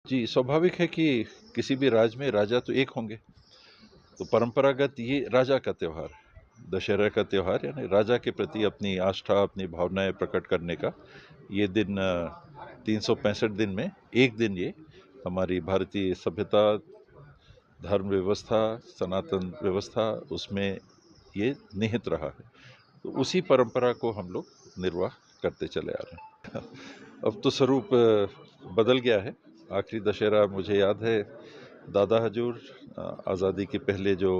जी, स्वाभाविक है कि किसी भी राज्य में राजा तो एक होंगे, तो परंपरागत ये राजा का त्योहार है। दशहरा का त्योहार यानी राजा के प्रति अपनी आस्था, अपनी भावनाएं प्रकट करने का ये दिन 365 दिन में एक दिन ये हमारी भारतीय सभ्यता, धर्म व्यवस्था, सनातन व्यवस्था उसमें ये निहित रहा है। तो उसी परंपरा को हम लोग निर्वाह करते चले आ रहे हैं। अब तो स्वरूप बदल गया है। आखिरी दशहरा मुझे याद है, दादा हजूर आज़ादी के पहले जो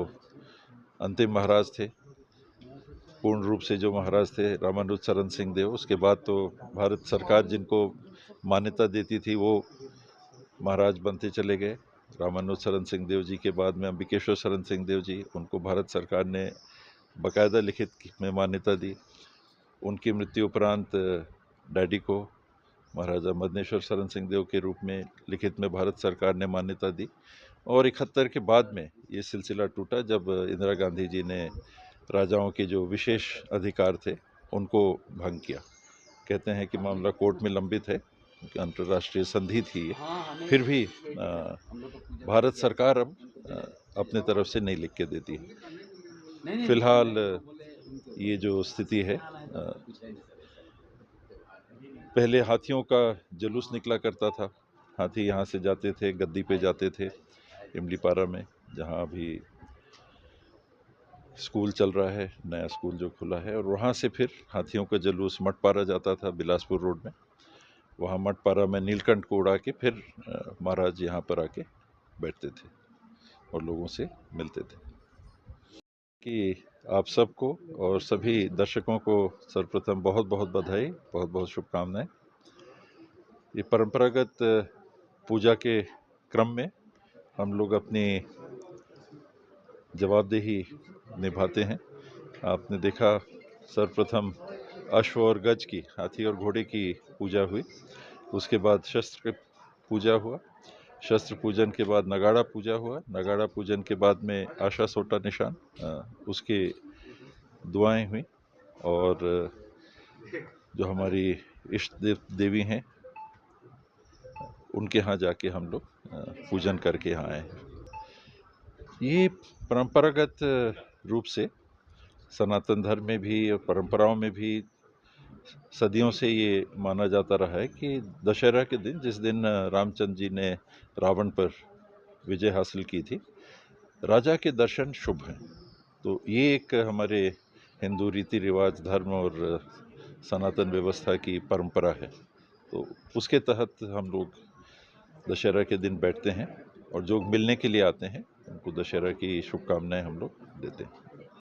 अंतिम महाराज थे, पूर्ण रूप से जो महाराज थे रामानुज चरण सिंह देव, उसके बाद तो भारत सरकार जिनको मान्यता देती थी वो महाराज बनते चले गए। रामानुज शरण सिंह देव जी के बाद में अंबिकेश्वर शरण सिंह देव जी, उनको भारत सरकार ने बाकायदा लिखित में मान्यता दी। उनकी मृत्यु उपरांत डैडी को महाराजा मदनेश्वर शरण सिंह देव के रूप में लिखित में भारत सरकार ने मान्यता दी। और 71 के बाद में ये सिलसिला टूटा जब इंदिरा गांधी जी ने राजाओं के जो विशेष अधिकार थे उनको भंग किया। कहते हैं कि मामला कोर्ट में लंबित है, अंतर्राष्ट्रीय संधि थी ये, फिर भी भारत सरकार अब अपने तरफ से नहीं लिख के देती। फिलहाल ये जो स्थिति है, पहले हाथियों का जुलूस निकला करता था। हाथी यहाँ से जाते थे, गद्दी पे जाते थे इमलीपारा में, जहाँ अभी स्कूल चल रहा है, नया स्कूल जो खुला है, और वहाँ से फिर हाथियों का जुलूस मठपारा जाता था बिलासपुर रोड में। वहाँ मठपारा में नीलकंठ को उड़ा के फिर महाराज यहाँ पर आके बैठते थे और लोगों से मिलते थे। कि आप सबको और सभी दर्शकों को सर्वप्रथम बहुत बहुत बधाई, बहुत बहुत शुभकामनाएं। ये परंपरागत पूजा के क्रम में हम लोग अपनी जवाबदेही निभाते हैं। आपने देखा, सर्वप्रथम अश्व और गज की, हाथी और घोड़े की पूजा हुई, उसके बाद शस्त्र पूजा हुआ, शस्त्र पूजन के बाद नगाड़ा पूजा हुआ, नगाड़ा पूजन के बाद में आशा सोटा निशान, उसके दुआएं हुई, और जो हमारी इष्ट देवी हैं उनके यहाँ जाके हम लोग पूजन करके यहाँ आए हैं। ये परंपरागत रूप से सनातन धर्म में भी और परंपराओं में भी सदियों से ये माना जाता रहा है कि दशहरा के दिन, जिस दिन रामचंद्र जी ने रावण पर विजय हासिल की थी, राजा के दर्शन शुभ हैं। तो ये एक हमारे हिंदू रीति रिवाज, धर्म और सनातन व्यवस्था की परंपरा है। तो उसके तहत हम लोग दशहरा के दिन बैठते हैं और जो मिलने के लिए आते हैं उनको दशहरा की शुभकामनाएं हम लोग देते हैं।